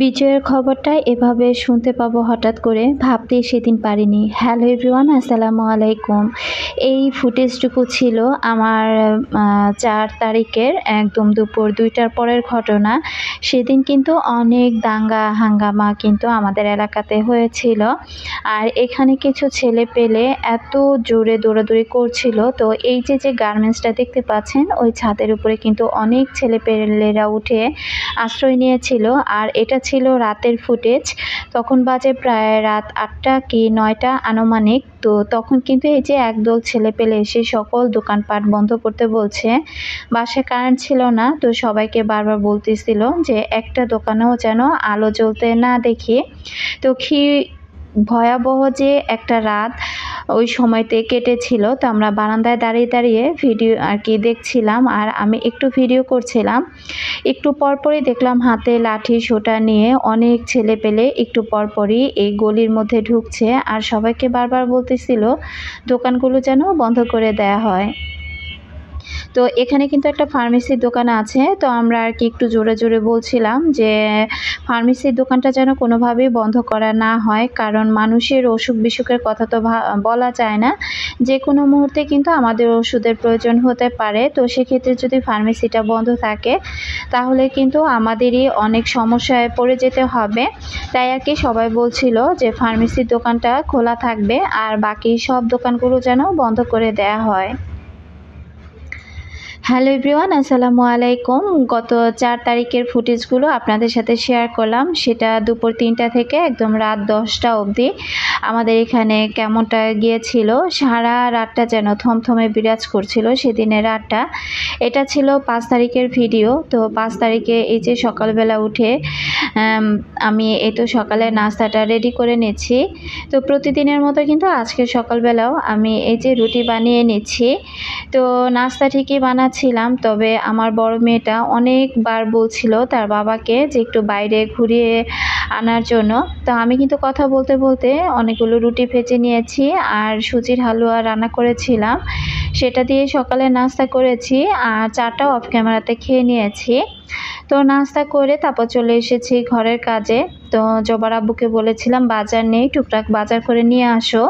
বিজয়ের খবরটা এভাবে শুনতে পাবো হঠাৎ করে ভাবতেই সেদিন পারিনি। হ্যালো এভরিওয়ান, আসসালামু আলাইকুম। এই ফুটেজটুকু ছিল আমার ৪ তারিখের একদম দুপুর ২টার পরের ঘটনা। সেদিন কিন্তু অনেক দাঙ্গা হাঙ্গামা কিন্তু আমাদের এলাকাতে হয়েছিল। আর এখানে কিছু ছেলেপেলে এত জোরে দৌড়াদৌড়ি করছিল। তো এই যে গার্মেন্টসটা দেখতে পাচ্ছেন, ওই ছাদের উপরে কিন্তু অনেক ছেলেপেলেরা উঠে আশ্রয় নিয়েছিল। আর এটা ছিল রাতের ফুটেজ। তখন বাজে প্রায় রাত ৮টা কি ৯টা আনুমানিক। তো তখন কিন্তু এই যে একদল ছেলেপেলে এসে সকল দোকানপাট বন্ধ করতে বলছে। বাসায় কারেন্ট ছিল না, তো সবাইকে বারবার বলতেছিল যে একটা দোকানেও যেন আলো জ্বলতে না দেখি। তো ভয়াবহ যে একটা রাত ওই সময়তে কেটেছিল। তো আমরা বারান্দায় দাঁড়িয়ে দাঁড়িয়ে ভিডিও আর কি দেখছিলাম, আর আমি একটু ভিডিও করছিলাম। একটু পরপরই দেখলাম হাতে লাঠি সোঁটা নিয়ে অনেক ছেলেপেলে একটু পরপরই এই গলির মধ্যে ঢুকছে, আর সবাইকে বারবার বলতেছিল দোকানগুলো যেন বন্ধ করে দেয়া হয়। তো এখানে কিন্তু একটা ফার্মেসির দোকান আছে। তো আমরা আর কি একটু জোরে জোরে বলছিলাম যে ফার্মেসির দোকানটা যেন কোনোভাবেই বন্ধ করা না হয়, কারণ মানুষের অসুখ বিসুখের কথা তো বলা যায় না। যে কোনো মুহূর্তে কিন্তু আমাদের ওষুধের প্রয়োজন হতে পারে। তো সেক্ষেত্রে যদি ফার্মেসিটা বন্ধ থাকে তাহলে কিন্তু আমাদেরই অনেক সমস্যায় পড়ে যেতে হবে। তাই আর কি সবাই বলছিল যে ফার্মেসির দোকানটা খোলা থাকবে আর বাকি সব দোকানগুলো যেন বন্ধ করে দেয়া হয়। হ্যালো এভরিওয়ান, আসসালামু আলাইকুম। গত ৪ তারিখের ফুটেজগুলো আপনাদের সাথে শেয়ার করলাম। সেটা দুপুর ৩টা থেকে একদম রাত ১০টা অবধি আমাদের এখানে কেমনটা গিয়েছিল। সারা রাতটা যেন থমথমে বিরাজ করছিল সেদিনের রাতটা। এটা ছিল ৫ তারিখের ভিডিও। তো ৫ তারিখে এই যে সকালবেলা উঠে আমি এই তো সকালে নাস্তাটা রেডি করে নিচ্ছি। তো প্রতিদিনের মতো কিন্তু আজকে সকালবেলাও আমি এই যে রুটি বানিয়ে নিচ্ছি। তো নাস্তা ঠিকই বানাচ্ছিলাম, তবে আমার বড় মেয়েটা অনেকবার বলছিল তার বাবাকে যে একটু বাইরে ঘুরিয়ে আনার জন্য। তো আমি কিন্তু কথা বলতে বলতে অনেকগুলো রুটি ভেজে নিয়েছি আর সুজির হালুয়া রান্না করেছিলাম। সেটা দিয়ে সকালে নাস্তা করেছি আর চাটাও অফ ক্যামেরাতে খেয়ে নিয়েছি। তো নাস্তা করে তারপর চলে এসেছি ঘরের কাজে। তো জবার আব্বুকে বলেছিলাম বাজার নেই, টুকটাক বাজার করে নিয়ে আসো।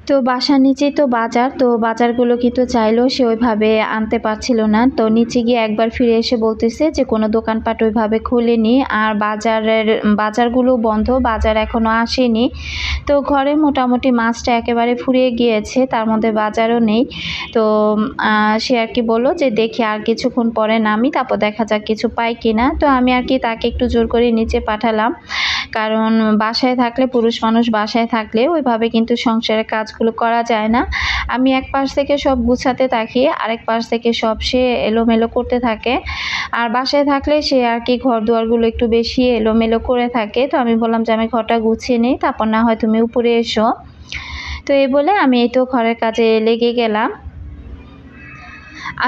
তো বাসার নিচেই তো বাজার, তো বাজারগুলো কিন্তু চাইলেও সে ওইভাবে আনতে পারছিল না। তো নিচে গিয়ে একবার ফিরে এসে বলতেছে যে কোনো দোকানপাট ওইভাবে খুলেনি আর বাজারগুলো বন্ধ, বাজার এখনও আসেনি। তো ঘরে মোটামুটি মাছটা একেবারে ফুরিয়ে গিয়েছে, তার মধ্যে বাজারও নেই। তো সে আর কি বললো যে দেখি আর কিছুক্ষণ পরে নামি, তারপর দেখা যাক কিছু পাই কিনা। তো আমি আর কি তাকে একটু জোর করে নিচে পাঠালাম, কারণ বাসায় থাকলে পুরুষ মানুষ বাসায় থাকলে ওইভাবে কিন্তু সংসারের কাজগুলো করা যায় না। আমি এক পাশ থেকে সব গুছাতে থাকি, আরেক পাশ থেকে সব সে এলোমেলো করতে থাকে। আর বাসায় থাকলে সে আর কি ঘর দুয়ারগুলো একটু বেশি এলোমেলো করে থাকে। তো আমি বললাম যে আমি ঘরটা গুছিয়ে নিই, তারপর না হয় তুমি উপরে এসো। তো এই বলে আমি এই তো ঘরের কাজে লেগে গেলাম।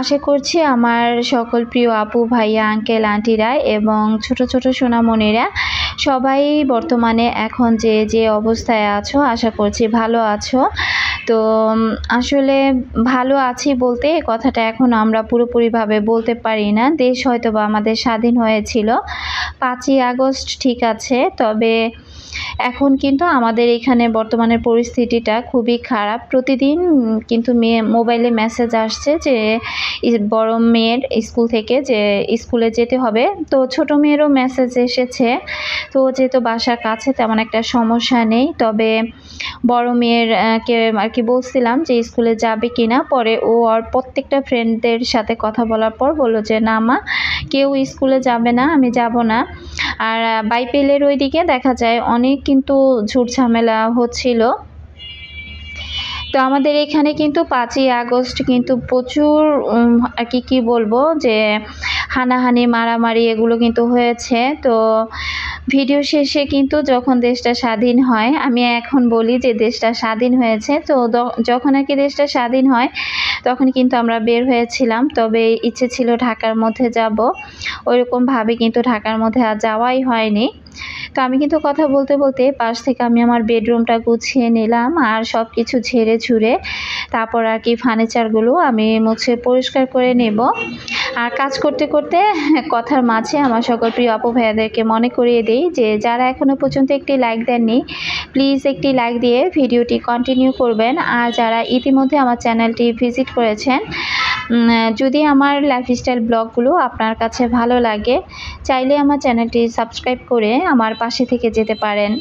আশা করছি আমার সকল প্রিয় আপু ভাইয়া আঙ্কেল আন্টিরা এবং ছোট ছোট সোনামণিরা সবাই বর্তমানে এখন যে অবস্থায় আছো আশা করছি ভালো আছো। তো আসলে ভালো আছি বলতে এই কথাটা এখন আমরা পুরোপুরিভাবে বলতে পারি না। দেশ হয়তো বা আমাদের স্বাধীন হয়েছিল ৫ই আগস্ট, ঠিক আছে, তবে এখন কিন্তু আমাদের এখানে বর্তমানের পরিস্থিতিটা খুবই খারাপ। প্রতিদিন কিন্তু মোবাইলে মেসেজ আসছে যে বড় মেয়ের স্কুল থেকে যে স্কুলে যেতে হবে। তো ছোট মেয়েরও মেসেজ এসেছে। তো যেহেতু বাসার কাছে তেমন একটা সমস্যা নেই, তবে বড় মেয়ের কে আর কি বলছিলাম যে স্কুলে যাবে কিনা। পরে ও আর প্রত্যেকটা ফ্রেন্ডদের সাথে কথা বলার পর বললো যে না মা, কেউ স্কুলে যাবে না, আমি যাব না। আর বাইপেলের ওইদিকে দেখা যায় অনেক কিন্তু ঝুট ঝামেলা হচ্ছিল। তো আমাদের এখানে কিন্তু ৫ই আগস্ট কিন্তু প্রচুর আর কি বলবো যে হানাহানি মারামারি এগুলো কিন্তু হয়েছে। তো ভিডিও শেষে কিন্তু যখন দেশটা স্বাধীন হয়, আমি এখন বলি যে দেশটা স্বাধীন হয়েছে। তো যখন আর কি দেশটা স্বাধীন হয় তখন কিন্তু আমরা বের হয়েছিলাম, তবে ইচ্ছে ছিল ঢাকার মধ্যে যাব, ওইরকমভাবে কিন্তু ঢাকার মধ্যে আর যাওয়াই হয়নি। তো আমি কিন্তু কথা বলতে বলতে পাশ থেকে আমি আমার বেডরুমটা গুছিয়ে নিলাম আর সব কিছু ঝেড়ে ঝুড়ে তারপর আর কি ফার্নিচারগুলো আমি মুছে পরিষ্কার করে নেব। আর কাজ করতে করতে কথার মাঝে আমার সকল প্রিয় আপু ভাইয়াদেরকে মনে করিয়ে দিই যে যারা এখনও পর্যন্ত একটি লাইক দেননি প্লিজ একটি লাইক দিয়ে ভিডিওটি কন্টিনিউ করবেন। আর যারা ইতিমধ্যে আমার চ্যানেলটি ভিজিট করেছেন, যদি আমার লাইফস্টাইল ব্লগগুলো আপনার কাছে ভালো লাগে চাইলে আমার চ্যানেলটি সাবস্ক্রাইব করে আমার পাশে থেকে যেতে পারেন।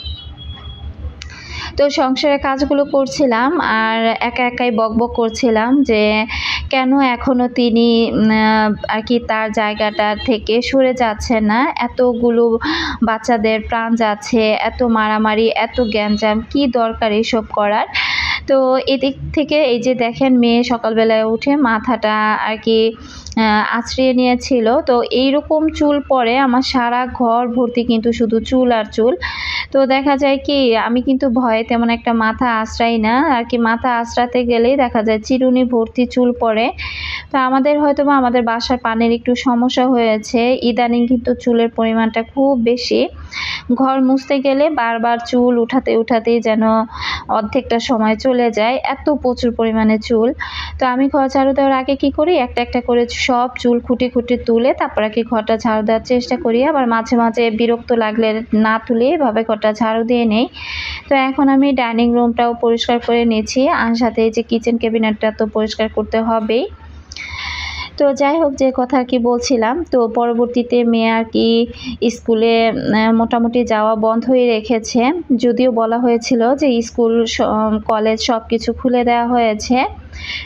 তো সংসারের কাজগুলো করছিলাম আর একা একাই বকবক করছিলাম যে কেন এখনও তিনি আর কি তার জায়গাটা থেকে সরে যাচ্ছে না। এতগুলো বাচ্চাদের প্রাণ যাচ্ছে, এত মারামারি, এত গ্যাঞ্জাম, কি দরকার এসব করার। তো এদিক থেকে এই যে দেখেন মেয়ে সকালবেলায় উঠে মাথাটা আর কি আঁচড়িয়ে নিয়েছিল। তো এইরকম চুল পড়ে আমার সারা ঘর ভর্তি কিন্তু শুধু চুল আর চুল। তো দেখা যায় কি আমি কিন্তু ভয়ে তেমন একটা মাথা আঁচড়াই না আর কি, মাথা আঁচড়াতে গেলেই দেখা যায় চিরুনি ভর্তি চুল পড়ে। তো আমাদের হয়তো বা আমাদের বাসার পানির একটু সমস্যা হয়েছে, ইদানিং কিন্তু চুলের পরিমাণটা খুব বেশি। ঘর মুছতে গেলে বারবার চুল উঠাতে উঠাতেই যেন অর্ধেকটা সময় চলে যায়, এত প্রচুর পরিমাণে চুল। তো আমি ঘর ঝাড়ু দেওয়ার আগে কি করি, একটা একটা করে সব চুল খুঁটি খুঁটি তুলে তারপর আর কি ঘরটা ঝাড়ু দেওয়ার চেষ্টা করি। আবার মাঝে মাঝে বিরক্ত লাগলে না তুলে এভাবে ঘরটা ঝাড়ু দিয়ে নেই। তো এখন আমি ডাইনিং রুমটাও পরিষ্কার করে নিয়েছি আর সাথে এই যে কিচেন ক্যাবিনেটটা তো পরিষ্কার করতে হবেই। তো যাই হোক, যে কথা আর কি বলছিলাম, তো পরবর্তীতে মেয়ে আর কি স্কুলে মোটামুটি যাওয়া বন্ধই রেখেছে, যদিও বলা হয়েছিল যে স্কুল কলেজ সব কিছু খুলে দেওয়া হয়েছে।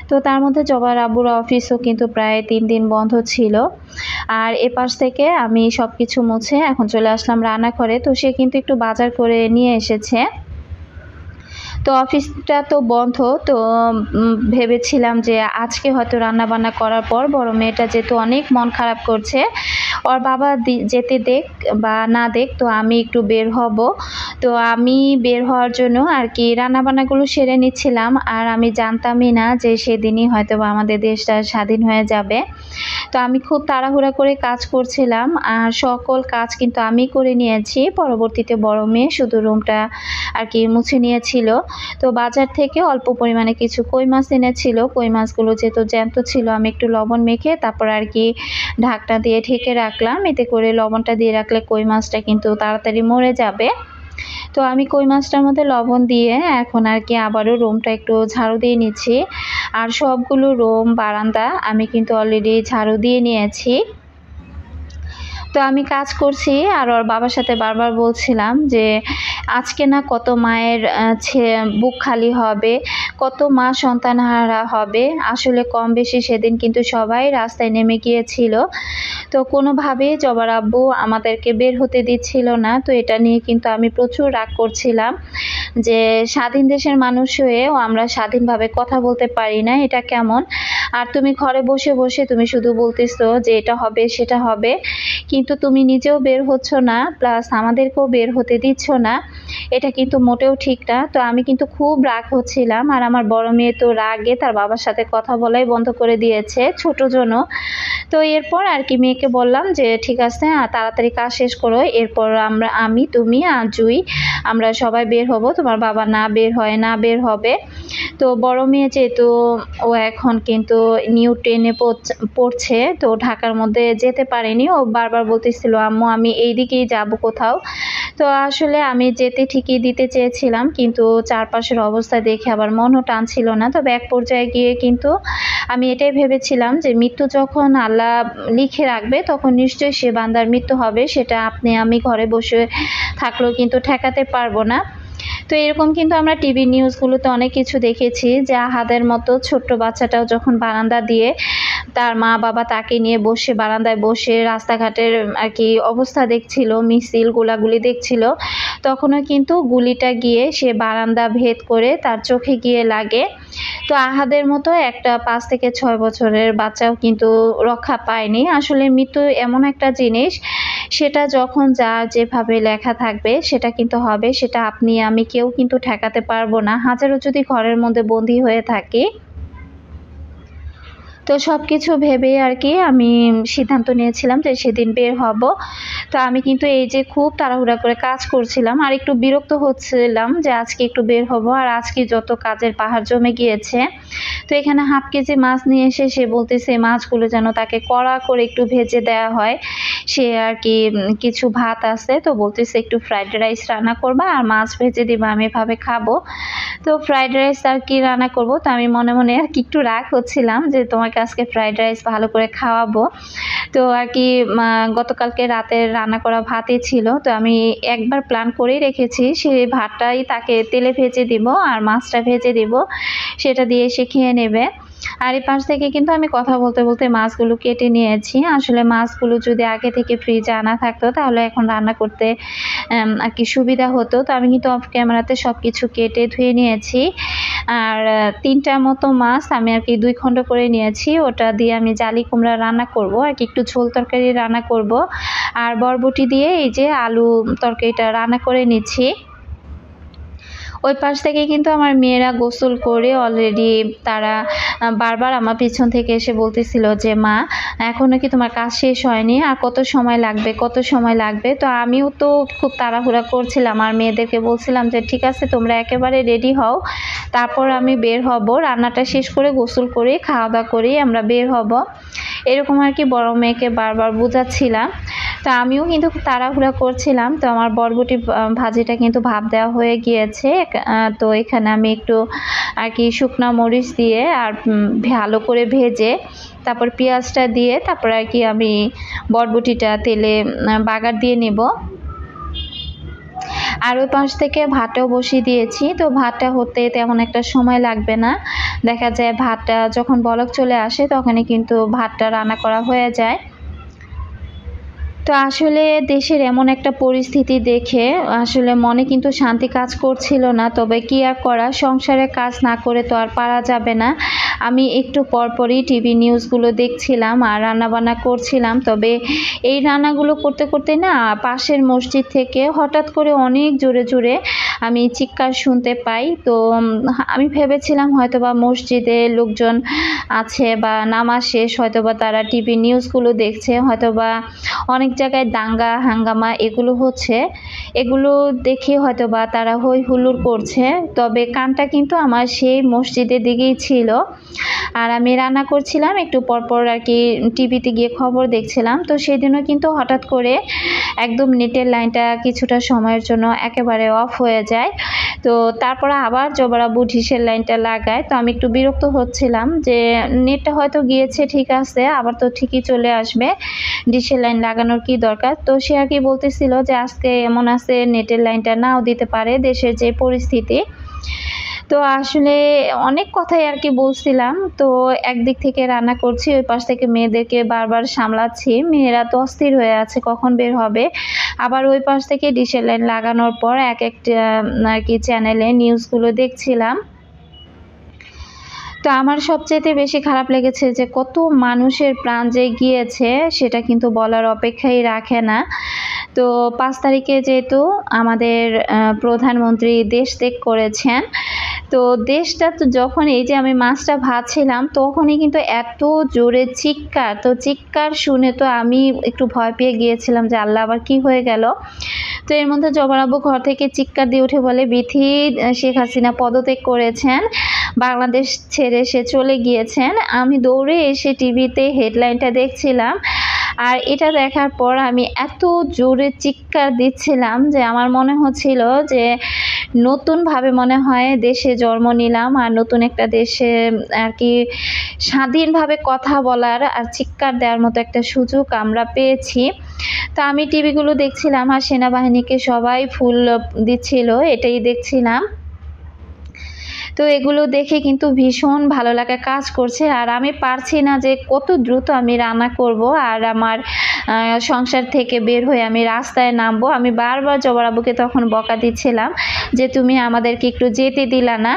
তো তার মধ্যে জবার আব্বুর অফিসও কিন্তু প্রায় 3 দিন বন্ধ ছিল। আর এপাশ থেকে আমি সব কিছু মুছে এখন চলে আসলাম রান্নাঘরে। তো সে কিন্তু একটু বাজার করে নিয়ে এসেছে। তো অফিসটা তো বন্ধ, তো ভেবেছিলাম যে আজকে হয়তো রান্না বান্না করার পর বড় মেয়েটা যেহেতু অনেক মন খারাপ করছে, ওর বাবা যেতে দেখ বা না দেখ, তো আমি একটু বের হব। তো আমি বের হওয়ার জন্য আর কি রান্নাবান্নাগুলো সেরে নিচ্ছিলাম। আর আমি জানতামই না যে সেদিনই হয়তো বা আমাদের দেশটা স্বাধীন হয়ে যাবে। তো আমি খুব তাড়াহুড়া করে কাজ করছিলাম আর সকল কাজ কিন্তু আমি করে নিয়েছি। পরবর্তীতে বড় মেয়ে শুধু রুমটা আর কি মুছে নিয়েছিল। তো বাজার থেকে অল্প পরিমাণে কিছু কই মাছ এনেছিল, কই মাছগুলো যেহেতু জ্যান্ত ছিল আমি একটু লবণ মেখে তারপর আর কি ঢাকনা দিয়ে ঢেকে রাখলাম, এতে করে লবণটা দিয়ে রাখলে কই মাছটা কিন্তু তাড়াতাড়ি মরে যাবে। তো আমি কই মাছটার মধ্যে লবণ দিয়ে এখন আর কি আবারও রুমটা একটু ঝাড়ু দিয়ে নিচ্ছি। আর সবগুলো রুম বারান্দা আমি কিন্তু অলরেডি ঝাড়ু দিয়ে নিয়েছি। তো আমি কাজ করছি আর ওর বাবার সাথে বারবার বলছিলাম যে আজকে না কত মায়ের বুক খালি হবে, কত মা সন্তানহারা হবে। আসলে কম বেশি সেদিন কিন্তু সবাই রাস্তায় নেমে গিয়েছিল। তো কোনোভাবেই জবার আব্বু আমাদেরকে বের হতে দিচ্ছিল না। তো এটা নিয়ে কিন্তু আমি প্রচুর রাগ করছিলাম যে স্বাধীন দেশের মানুষ হয়েও আমরা স্বাধীনভাবে কথা বলতে পারি না, এটা কেমন। আর তুমি ঘরে বসে বসে তুমি শুধু বলতেছো যে এটা হবে সেটা হবে, কিন্তু তুমি নিজেও বের হচ্ছ না, প্লাস আমাদেরকেও বের হতে দিচ্ছ না, এটা কিন্তু মোটেও ঠিক না। তো আমি কিন্তু খুব রাগ হচ্ছিলাম। আর আমার বড় মেয়ে তো রাগে তার বাবার সাথে কথা বলাই বন্ধ করে দিয়েছে, ছোট জন্য। তো এরপর আর কি মেয়েকে বললাম যে ঠিক আছে তাড়াতাড়ি কাজ শেষ করো, এরপর আমি তুমি আর জুই আমরা সবাই বের হব, তোমার বাবা না বের হয় না বের হবে। তো বড় মেয়ে যেহেতু ও এখন কিন্তু নিউ 10-এ পড়ছে, তো ঢাকার মধ্যে যেতে পারেনি, ও বারবার বলতেছিল আম্মু আমি এই দিকেই যাব কোথাও। তো আসলে আমি যেতে ঠিকই দিতে চেয়েছিলাম, কিন্তু চারপাশের অবস্থা দেখে আবার মনও টানছিল না। তবে এক পর্যায়ে গিয়ে কিন্তু আমি এটাই ভেবেছিলাম যে মৃত্যু যখন আল্লাহ লিখে রাখবে তখন নিশ্চয়ই সে বান্দার মৃত্যু হবে, সেটা আপনি আমি ঘরে বসে থাকলেও কিন্তু ঠেকাতে পারবো না। তো এরকম কিন্তু আমরা টিভি নিউজগুলোতে অনেক কিছু দেখেছি যে আহাদের মতো ছোট্ট বাচ্চাটাও যখন বারান্দা দিয়ে তার মা বাবা তাকে নিয়ে বসে বারান্দায় বসে রাস্তাঘাটের আর কি অবস্থা দেখছিল, মিছিল গোলাগুলি দেখছিল, তখনও কিন্তু গুলিটা গিয়ে সে বারান্দা ভেদ করে তার চোখে গিয়ে লাগে। তো আহাদের মতো একটা 5 থেকে 6 বছরের বাচ্চাও কিন্তু রক্ষা পায়নি। আসলে মৃত্যু এমন একটা জিনিস, সেটা যখন যা যেভাবে লেখা থাকবে সেটা কিন্তু হবে, সেটা আপনি আমি কেউ কিন্তু ঠেকাতে পারবো না, হাজারও যদি ঘরের মধ্যে বন্দী হয়ে থাকি। তো সব কিছু ভেবে আর কি আমি সিদ্ধান্ত নিয়েছিলাম যে সেদিন বের হব। তো আমি কিন্তু এই যে খুব তাড়াহুড়া করে কাজ করছিলাম আর একটু বিরক্ত হচ্ছিলাম যে আজকে একটু বের হব, আর আজকে যত কাজের পাহাড় জমে গিয়েছে। তো এখানে হাফ কেজি মাছ নিয়ে এসে সে বলতেছে মাছগুলো যেন তাকে কড়া করে একটু ভেজে দেওয়া হয়। সে আর কি কিছু ভাত আছে, তো বলতেছে একটু ফ্রাইড রাইস রান্না করবা আর মাছ ভেজে দিবা, আমি এভাবে খাবো। তো ফ্রাইড রাইস আর কি রান্না করব, তো আমি মনে মনে আর কি একটু রাগ হচ্ছিলাম যে তোমাকে আজকে ফ্রাইড রাইস ভালো করে খাওয়াবো। তো আর কি গতকালকে রাতের রান্না করা ভাতই ছিল, তো আমি একবার প্ল্যান করেই রেখেছি সেই ভাতটাই তাকে তেলে ভেজে দিব আর মাছটা ভেজে দিব, সেটা দিয়ে সে খেয়ে নেবে। আর এই পাশ থেকে কিন্তু আমি কথা বলতে বলতে মাছগুলো কেটে নিয়েছি। আসলে মাছগুলো যদি আগে থেকে ফ্রিজে আনা থাকতো তাহলে এখন রান্না করতে আর কি সুবিধা হতো। তো আমি কিন্তু অফ ক্যামেরাতে সব কিছু কেটে ধুয়ে নিয়েছি। আর 3টার মতো মাছ আমি আর কি 2 খণ্ড করে নিয়েছি, ওটা দিয়ে আমি জালি কুমড়া রান্না করব আর কি, একটু ঝোল তরকারি রান্না করব। আর বরবটি দিয়ে এই যে আলু তরকারিটা রান্না করে নিচ্ছি। ওই পাশ থেকে কিন্তু আমার মেয়েরা গোসল করে অলরেডি তারা বারবার আমার পিছন থেকে এসে বলতেছিল যে মা এখনো কি তোমার কাজ শেষ হয়নি, আর কত সময় লাগবে কত সময় লাগবে। তো আমিও তো খুব তাড়াহুড়া করছিলাম আর মেয়েদেরকে বলছিলাম যে ঠিক আছে তোমরা একেবারে রেডি হও, তারপর আমি বের হব, রান্নাটা শেষ করে গোসল করে খাওয়া দাওয়া করেই আমরা বের হব। এরকম আর কি বড় মেয়েকে বারবার বোঝাচ্ছিলাম। তো আমিও কিন্তু খুব তাড়াহুড়া করছিলাম। তো আমার বরবটি ভাজিটা কিন্তু ভাপ দেওয়া হয়ে গিয়েছে। তো এখানে আমি একটু আর কি শুকনা মরিচ দিয়ে আর ভালো করে ভেজে তারপর পেঁয়াজটা দিয়ে তারপর আর কি আমি বরবটিটা তেলে বাগার দিয়ে নেব। আর ওই পাশ থেকে ভাতটাও বসিয়ে দিয়েছি। তো ভাতটা হতে তেমন একটা সময় লাগবে না, দেখা যায় ভাতটা যখন বলক চলে আসে তখনই কিন্তু ভাতটা রান্না করা হয়ে যায়। তো আসলে দেশের এমন একটা পরিস্থিতি দেখে আসলে মনে কিন্তু শান্তি কাজ করছিল না, তবে কি আর করা, সংসারে কাজ না করে তো আর পারা যাবে না। আমি একটু পরপরই টিভি নিউজগুলো দেখছিলাম আর রান্নাবান্না করছিলাম। তবে এই রান্নাগুলো করতে করতে না পাশের মসজিদ থেকে হঠাৎ করে অনেক জোরে জোরে আমি চিৎকার শুনতে পাই। তো আমি ভেবেছিলাম হয়তোবা মসজিদে লোকজন আছে বা নামাজ শেষ, হয়তোবা তারা টিভি নিউজগুলো দেখছে, হয়তোবা অনেক জায়গায় দাঙ্গা হাঙ্গামা এগুলো হচ্ছে, এগুলো দেখে হয়তোবা তারা হই হুল্লোড় করছে। তবে কানটা কিন্তু আমার সেই মসজিদের দিকেই ছিল। আর আমি রান্না করছিলাম, একটু পরপর আর কি টিভিতে গিয়ে খবর দেখছিলাম। তো সেদিনও কিন্তু হঠাৎ করে একদম নেটের লাইনটা কিছুটা সময়ের জন্য একেবারে অফ হয়ে যায়। তো তারপরে আবার জবরাবু ডিশের লাইনটা লাগায়। তো আমি একটু বিরক্ত হচ্ছিলাম যে নেটটা হয়তো গিয়েছে ঠিক আছে, আবার তো ঠিকই চলে আসবে, ডিশের লাইন লাগানোর কি দরকার। তো সে আর কি বলতেছিল যে আজকে এমন আছে নেটের লাইনটা নাও দিতে পারে, দেশের যে পরিস্থিতি। তো আসলে অনেক কথাই আর কি বলছিলাম। তো একদিক থেকে রান্না করছি, ওই পাশ থেকে মেয়েদেরকে বারবার সামলাচ্ছি, মেয়েরা তো অস্থির হয়ে আছে কখন বের হবে। আবার ওই পাশ থেকে ডিশের লাইন লাগানোর পর এক একটা আর কি চ্যানেলে নিউজগুলো দেখছিলাম। তো আমার সবচাইতে বেশি খারাপ লেগেছে যে কত মানুষের প্রাণ যে গিয়েছে সেটা কিন্তু বলার অপেক্ষাই রাখে না। তো 5 তারিখে যেহেতু আমাদের প্রধানমন্ত্রী দেশ ত্যাগ করেছেন, তো দেশটা তো যখন এই যে আমি মাছটা ভাজছিলাম তখনই কিন্তু এত জোরে চিৎকার, তো চিৎকার শুনে তো আমি একটু ভয় পেয়ে গিয়েছিলাম যে আল্লাহ আবার কি হয়ে গেল। তো এর মধ্যে জবার আব্বু ঘর থেকে চিৎকার দিয়ে উঠে বলে বিথি শেখ হাসিনা পদত্যাগ করেছেন, বাংলাদেশ ছেড়ে সে চলে গিয়েছেন। আমি দৌড়ে এসে টিভিতে হেডলাইনটা দেখছিলাম, আর এটা দেখার পর আমি এত জোরে চিৎকার দিচ্ছিলাম যে আমার মনে হচ্ছিল যে নতুনভাবে মনে হয় দেশে জন্ম নিলাম, আর নতুন একটা দেশে আর কি স্বাধীনভাবে কথা বলার আর চিৎকার দেওয়ার মতো একটা সুযোগ আমরা পেয়েছি। তো আমি টিভিগুলো দেখছিলাম আর সেনাবাহিনীকে সবাই ফুল দিচ্ছিল, এটাই দেখছিলাম। তো এগুলো দেখে কিন্তু ভীষণ ভালো লাগা কাজ করছে। আর আমি পারছি না যে কত দ্রুত আমি রান্না করব আর আমার সংসার থেকে বের হয়ে আমি রাস্তায় নামবো। আমি বারবার জবার আব্বুকে তখন বকা দিচ্ছিলাম যে তুমি আমাদেরকে একটু যেতে দিলা না।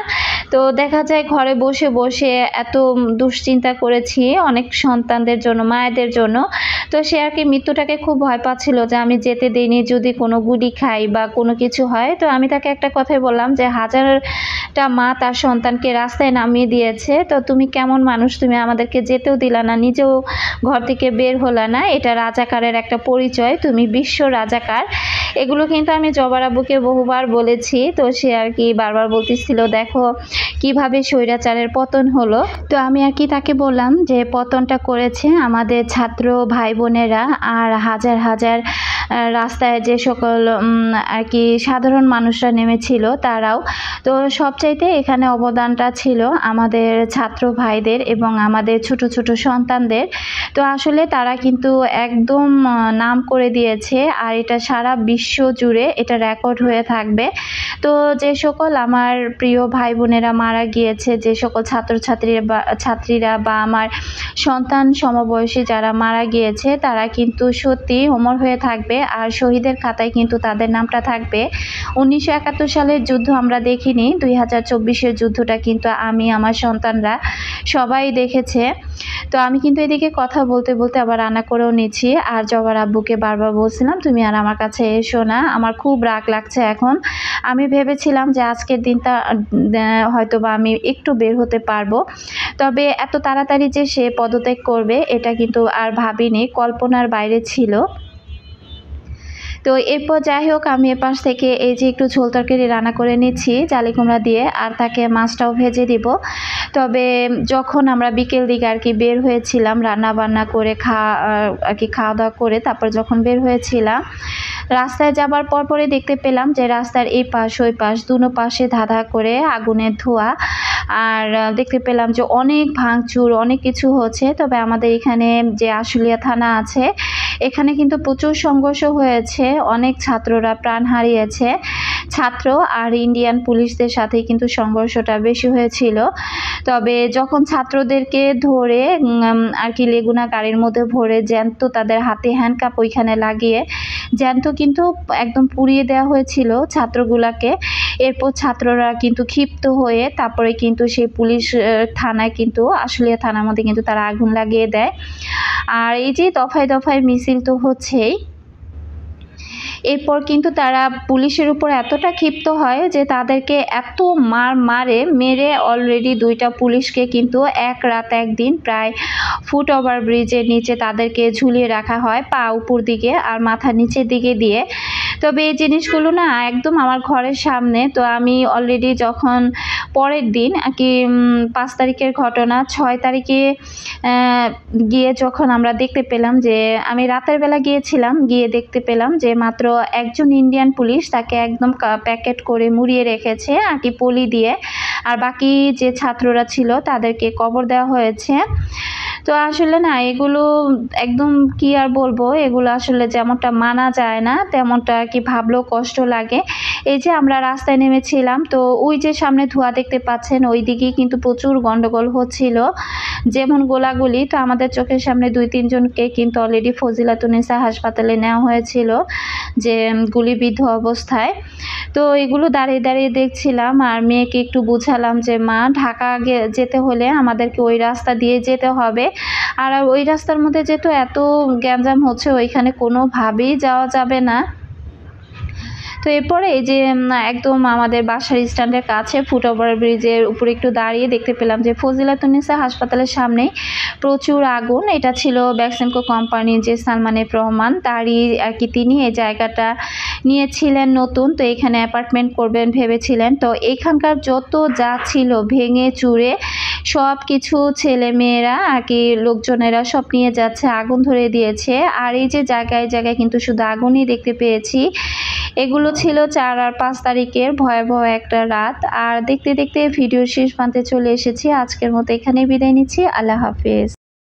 তো দেখা যায় ঘরে বসে বসে এত দুশ্চিন্তা করেছি অনেক সন্তানদের জন্য, মায়েদের জন্য। তো সে আর কি মৃত্যুটাকে খুব ভয় পাচ্ছিল যে আমি যেতে দিইনি, যদি কোনো গুলি খাই বা কোনো কিছু হয়। তো আমি তাকে একটা কথাই বললাম যে হাজারটা মা তার তার সন্তানকে রাস্তায় নামিয়ে দিয়েছে। তো তুমি কেমন মানুষ, তুমি আমাদেরকে যেতেও দিলা না, নিজেও ঘর থেকে বের হলা না, এটা রাজাকারের একটা পরিচয়, তুমি বিশ্ব রাজাকার। এগুলো কিন্তু আমি জবার আব্বুকে বহুবার বলেছি। তো সে আর কি বারবার বলতেছিল দেখো কিভাবে স্বৈরাচারের পতন হলো। তো আমি আর কি তাকে বললাম যে পতনটা করেছে আমাদের ছাত্র ভাই বোনেরা আর হাজার হাজার রাস্তায় যে সকল আর কি সাধারণ মানুষরা নেমেছিল তারাও। তো সবচাইতে এখানে অবদানটা ছিল আমাদের ছাত্র ভাইদের এবং আমাদের ছোট ছোট সন্তানদের। তো আসলে তারা কিন্তু একদম নাম করে দিয়েছে, আর এটা সারা বিশ্ব জুড়ে এটা রেকর্ড হয়ে থাকবে। তো যে সকল আমার প্রিয় ভাই বোনেরা মারা গিয়েছে, যে সকল ছাত্রীরা বা আমার সন্তান সমবয়সী যারা মারা গিয়েছে, তারা কিন্তু সত্যি অমর হয়ে থাকবে, আর শহীদের খাতায় কিন্তু তাদের নামটা থাকবে। 1971 সালের যুদ্ধ আমরা দেখিনি, 2024-এর যুদ্ধটা কিন্তু আমি আমার সন্তানরা সবাই দেখেছে। তো আমি কিন্তু এদিকে কথা বলতে বলতে আবার রান্না করেও নিচ্ছি, আর জবার আব্বুকে বারবার বলছিলাম তুমি আর আমার কাছে এসো না, আমার খুব রাগ লাগছে এখন। আমি ভেবেছিলাম যে আজকের দিনটা হয়তো বা আমি একটু বের হতে পারবো, তবে এত তাড়াতাড়ি যে সে পদত্যাগ করবে এটা কিন্তু আর ভাবিনি, কল্পনার বাইরে ছিল। তো এরপর যাই হোক আমি এপাশ থেকে এই যে একটু ঝোল তরকারি রান্না করে নিচ্ছি জালি কুমড়া দিয়ে, আর তাকে মাছটাও ভেজে দিব। তবে যখন আমরা বিকেল দিকে আর কি বের হয়েছিলাম রান্না বান্না করে আর কি খাওয়া দাওয়া করে তারপর যখন বের হয়েছিলাম, রাস্তায় যাবার পরপরই দেখতে পেলাম যে রাস্তার এই পাশ ওই পাশ দুনো পাশে ধাঁধা করে আগুনের ধোঁয়া, আর দেখতে পেলাম যে অনেক ভাঙচুর অনেক কিছু হচ্ছে। তবে আমাদের এখানে যে আশুলিয়া থানা আছে এখানে কিন্তু প্রচুর সংঘর্ষ হয়েছে, অনেক ছাত্ররা প্রাণ হারিয়েছে। ছাত্র আর ইন্ডিয়ান পুলিশদের সাথে কিন্তু সংঘর্ষটা বেশি হয়েছিল। তবে যখন ছাত্রদেরকে ধরে আর কি লেগুনা গাড়ির মধ্যে ভরে জ্যান্ত তাদের হাতে হ্যান্ডকাপ ওইখানে লাগিয়ে জ্যান্ত কিন্তু একদম পুড়িয়ে দেওয়া হয়েছিল ছাত্রগুলাকে। এরপর ছাত্ররা কিন্তু ক্ষিপ্ত হয়ে তারপরে কিন্তু সেই পুলিশ থানায় কিন্তু আশুলিয়া থানার মধ্যে কিন্তু তারা আগুন লাগিয়ে দেয়। আর এই যে দফায় দফায় মিছিল তো হচ্ছেই, এরপর কিন্তু তারা পুলিশের উপর এতটা ক্ষিপ্ত হয় যে তাদেরকে এত মেরে অলরেডি 2টা পুলিশকে কিন্তু এক রাত একদিন প্রায় ফুট ওভার ব্রিজের নিচে তাদেরকে ঝুলিয়ে রাখা হয়, পা উপর দিকে আর মাথা নিচের দিকে দিয়ে। তবে এই জিনিসগুলো না একদম আমার ঘরের সামনে। তো আমি অলরেডি যখন পরের দিন আর কি 5 তারিখের ঘটনা 6 তারিখে গিয়ে যখন আমরা দেখতে পেলাম যে আমি রাতের বেলা গিয়েছিলাম, গিয়ে দেখতে পেলাম যে মাত্র একজন ইন্ডিয়ান পুলিশ তাকে একদম প্যাকেট করে মুড়িয়ে রেখেছে আর কি পলি দিয়ে, আর বাকি যে ছাত্ররা ছিল তাদেরকে কবর দেওয়া হয়েছে। তো আসলে না এগুলো একদম কি আর বলবো, এগুলো আসলে যেমনটা মানা যায় না তেমনটা আর কি ভাবলেও কষ্ট লাগে। এই যে আমরা রাস্তায় নেমেছিলাম, তো ওই যে সামনে ধোঁয়া দেখতে পাচ্ছেন ওই দিকেই কিন্তু প্রচুর গন্ডগোল হচ্ছিল, যেমন গোলাগুলি। তো আমাদের চোখের সামনে 2-3 জনকে কিন্তু অলরেডি ফজিলাতুন্নেসা হাসপাতালে নেওয়া হয়েছিল যে গুলিবিদ্ধ অবস্থায়। তো এগুলো দাঁড়িয়ে দাঁড়িয়ে দেখছিলাম, আর মেয়েকে একটু বুঝালাম যে মা ঢাকা যেতে হলে আমাদেরকে ওই রাস্তা দিয়ে যেতে হবে, আর ওই রাস্তার মধ্যে যেহেতু এত গ্যাঞ্জাম হচ্ছে ওইখানে কোনোভাবেই যাওয়া যাবে না। তো এরপরে এই যে একদম আমাদের বাসার স্ট্যান্ডের কাছে ফুট ওভার ব্রিজের উপরে একটু দাঁড়িয়ে দেখতে পেলাম যে ফজিলাতুন্নেসা হাসপাতালের সামনে প্রচুর আগুন। এটা ছিল বেক্সিমকো কোম্পানির যে সালমান এফ রহমান তারই আর কি, তিনি এই জায়গাটা নিয়েছিলেন নতুন, তো এখানে অ্যাপার্টমেন্ট করবেন ভেবেছিলেন। তো এখানকার যত যা ছিল ভেঙে চুরে সব কিছু ছেলে মেয়েরা আর কি লোকজনেরা সব নিয়ে যাচ্ছে, আগুন ধরে দিয়েছে। আর এই যে জায়গায় জায়গায় কিন্তু শুধু আগুনই দেখতে পেয়েছি। এগুলো ছিল 4 আর 5 তারিখের ভয়াবহ একটা রাত। আর দেখতে দেখতে ভিডিওর শেষ প্রান্তে চলে এসেছি। আজকের মতো এখানেই বিদায় নিচ্ছি। আল্লাহ হাফেজ।